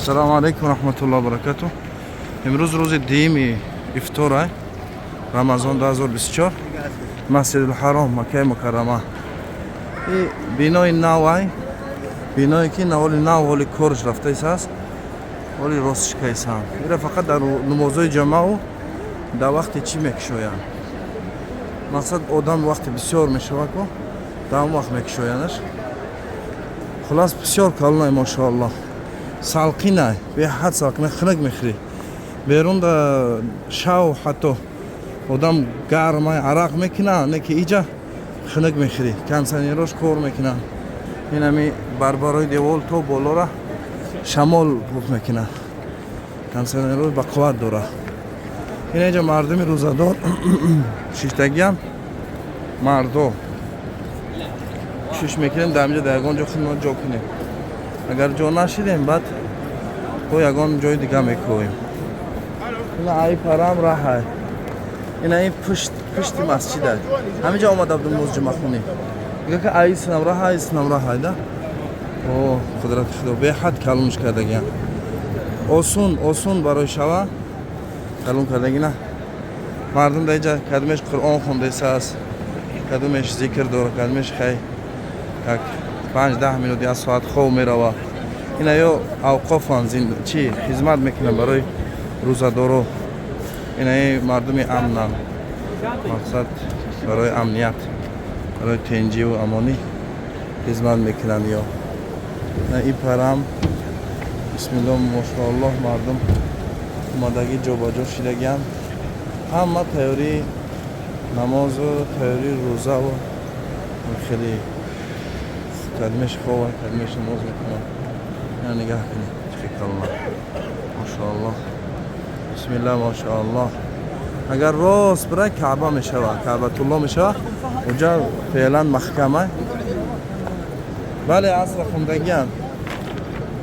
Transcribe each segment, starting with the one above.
السلام عليكم ورحمة الله وبركاته. امروز روز دیمی افطار رمضان 2024 مسجد الحرام مکه مکرمه. این بینای نو بینایی که نوالی نو حالی کارش رفته است حالی راستش کیسان میره فقط در نمازهای جمعه و در وقت چی میکشویند. مقصد آدم وقت بسیار میشوه که در اون وقت میکشویندش. خلاص بسیار کلونه ماشاءالله سالقینه به حد سالقینه خنک میخری بیرون دا شاو حتی آدم گرمه عرق میکنه نه که ایجا خنک میخری کنسانیروش کور میکنه. این همی بربرای دیوال تو بالا را شمال بوک میکنه کنسانیروش با قوت داره. این اینجا مردمی روزدار شیشتگی هم مردو شش میکنیم در اینجا در یگان جا خدمت جا کنیم. اگر جا نشیدیم بعد با یگان جای دیگه میکنیم. این ای پرام راه های این ای پشت مسجد های همینجا آمد عبد الموز جمع خونی میگه که ای سنم راه های سنم راه های ده. اوه قدرت خدا به حد کلونش کردگی آسون برای شوا کلون کردگی نه. مردم در اینجا کدومش قرآن خونده است کدومش ذکر داره کدومش خیلی 5-10 minut یا ساعت خواب میروه. اینا یا اوقاف چی خدمت میکنن برای روزدارو. اینا مردم امنن مقصد برای امنیت برای تنجی و امانی خدمت میکنن. یا این پرم بسم الله ماشاءالله مردم اومدگی جا با جا شدگیان همه تیاری نماز و تیاری روزه و خیلی کدمش خواه کدمش نماز میکنم. یا نگاه کنید تفکر الله ماشاءالله بسم الله ماشاءالله. اگر راست برای کعبه میشوه کعبه الله میشوه اونجا فعلا محکمه بله عصر خوندگی هم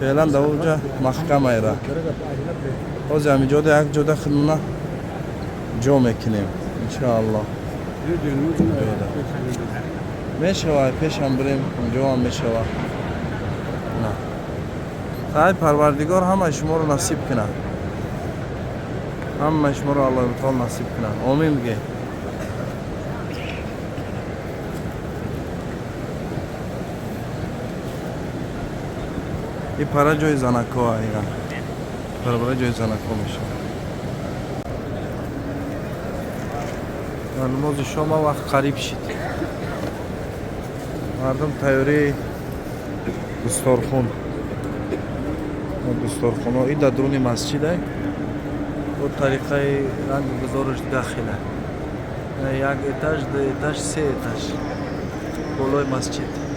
فعلا در اونجا محکمه را باز همینجا در یک جاده خدمونه جا میکنیم انشاءالله میشوه پیش هم بریم اونجا هم میشوه. نه خواهی پروردگار همه شما رو نصیب کنه همه شما رو الله تعالی نصیب کنه آمین بگه. این پرا جای زنکا ایگان پرا جای زنکا میشه. نماز شما وقت قریب شد مردم تیاری دستارخون این در درون مسجد های و طریقه رنگ گذارش داخله یک اتاج دو اتاج سه اتاج بالای مسجد.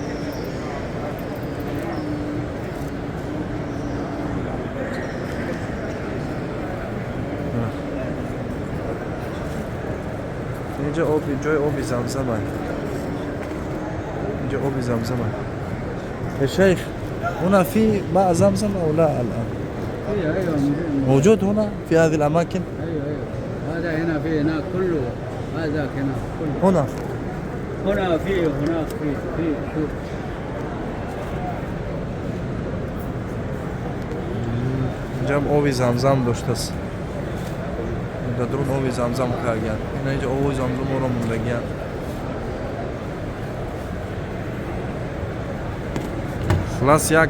اینجا جای آبی زمزم اینجا آبی زمزم يا شيخ هنا في ماء زمزم أو لا الآن؟ ايوه موجود هنا في هذه الأماكن؟ ايوه هذا هنا في هناك كله هذاك هنا كله هنا في هناك في شوف جام آبی زمزم داشته است در درون آبی زمزم کارگرد. اینا اینجا آبی زمزم رو موندگیان. خلاص یک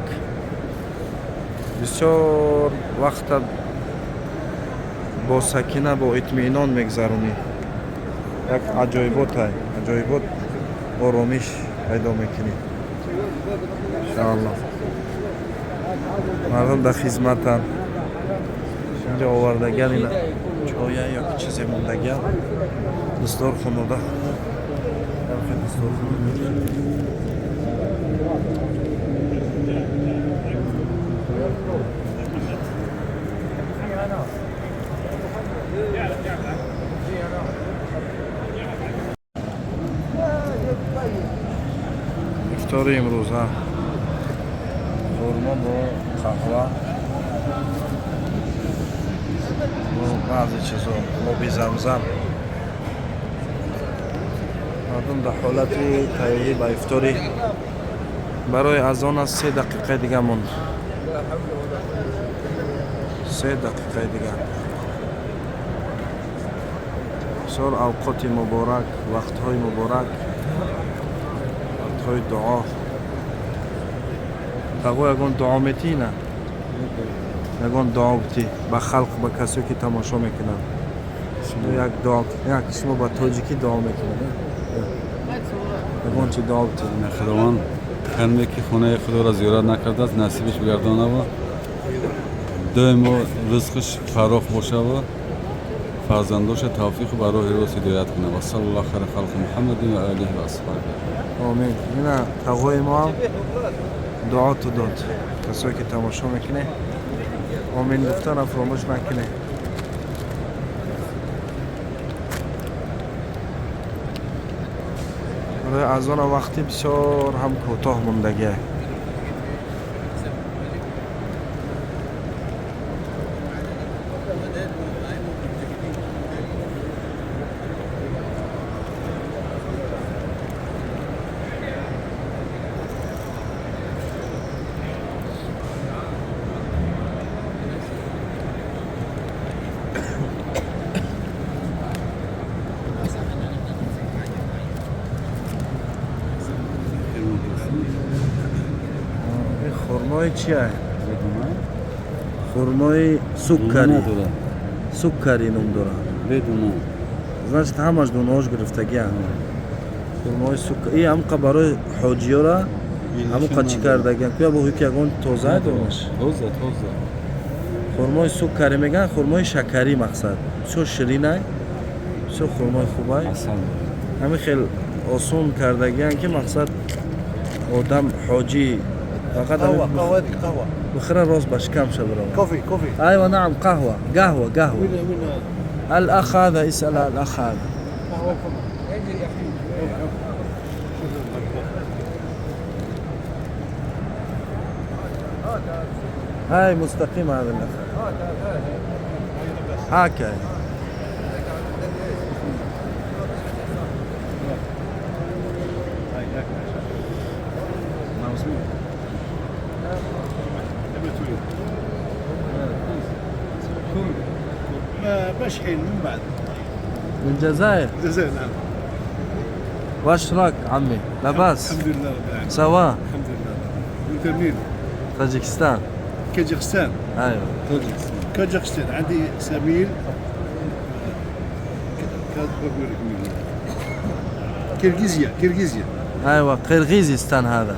بسیار وقت با سکینه با اطمینان میگذرونی. یک عجایبات های عجایبات آرامیش پیدا میکنی انشاءالله. مردم در خدمتن اینجا آوردگیان اینا چایه یا چیزی موندگیان دستار خونوده افطار امروز ها خورما با قهوه و بعضی چیزا آبی زمزم. مردم در حالت تیاری با افطاری برای اذان از 3 دقیقه دیگه موند. 3 دقیقه دیگه. بسیار اوقات مبارک، وقتهای مبارک، وقتهای دعا. تقوی یکان دعا میتی نه؟ یکان دعا بتی به خلق، به کسی که تماشا میکنن. یک دعا، یک شما با تاجیکی دعا میکنن. یکان چی دعا بتی؟ خداوند خنده که خونه خدا را زیارت نکرده است نصیبش بگردانه و دائم رزقش فراخ باشه و فرزنداش توفیق برای راست هدایت کنه. و صلی الله خیر خلق محمد و آله و اصحابه. آمین. اینا تقوی ما دعا تو داد. کسایی که تماشا میکنه آمین گفتن فراموش نکنه. برای اذان وقتی بسیار هم کوتاه موندگیه. این خورمای چیه؟ خورمای سکری. سکری نام داره. بدون значит همش دونهاش گرفتگی هم. خورمای سکری. این هم برای حاجی ها را همون قچی کردگی هم. با هیچ یکان تازه دونش. تازه. خورمای سکری میگن، خورمای شکری مقصد. بسیار شیرینه، بسیار خورمای خوبه. همین خیلی آسون کردگی هم که مقصد آدم حاجی فقط قهوة قهوة بخير راس باش كم شبرا. كوفي ايوه نعم قهوه. وين الاخ هذا اسال الاخ هذا. قهوة هاي مستقيم هذا الاخ. هكا بشحن من بعد من الجزائر. الجزائر نعم. واش راك عمي؟ لاباس؟ الحمد لله رب العالمين. سوا. الحمد لله. وانت منين؟ طاجكستان. كازاخستان. ايوه كازاخستان. عندي سميل كيرغيزيا. ايوه قرغيزستان. هذا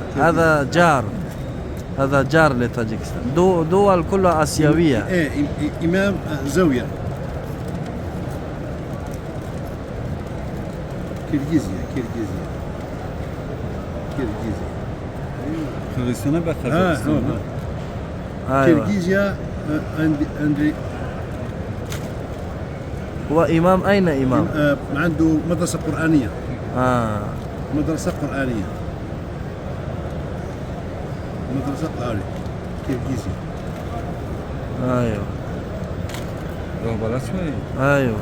هذا جار لطاجكستان. دول كلها اسيويه. ايه امام زاويه. كيرغيزيا. خرجستان بخرجستان. ايوه كيرغيزيا عندي هو امام. اين امام؟ عنده مدرسه قرانيه. مدرسة قرآنية كيرغيزيا. ايوه رهبرات شوي. ايوه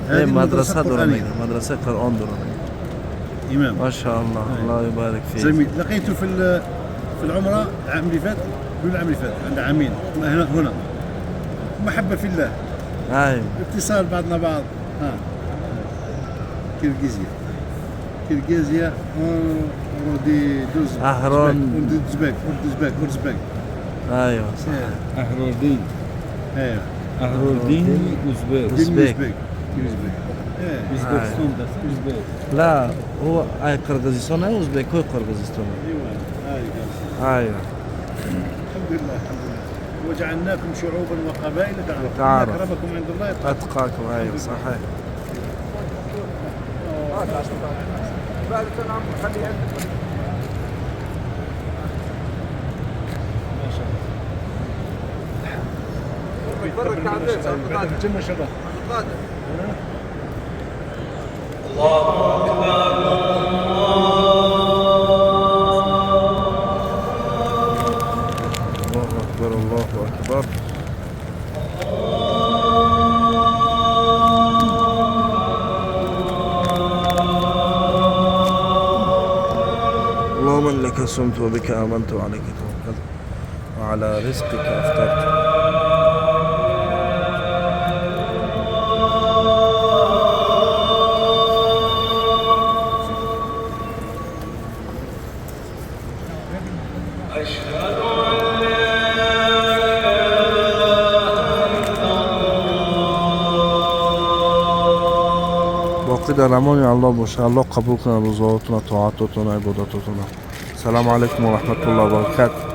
هي مدرسة قرآنية. مدرسة قرآن درانية. إمام ما شاء الله. الله يبارك فيك. زميل لقيته في العمرة العام اللي فات. العام اللي فات عند عامين هنا محبة في الله. ايوه اتصال بعضنا بعض. كيرغيزيا ودي دوز أهرون. أورزباك. ايوه أهرودين. ايوه أهرودين أوزبيك. أوزبكستان بس أوزبك. لا هو اي قرغيزستان اي اوزبك. هو قرغيزستان. ايوه الحمد لله. وجعلناكم شعوبا وقبائل تعارف. أكرمكم عند الله اتقاكم. ايوه صحيح. جمع شباب. الله اكبر الله اكبر. اللهم لك صمت وبك آمنت وعليك توكلت وعلى رزقك أفطرت. باقی در امان الله باشه. الله قبول کنه روزاتون و طاعتاتون و عباداتاتون. سلام علیکم و رحمت الله و برکاته.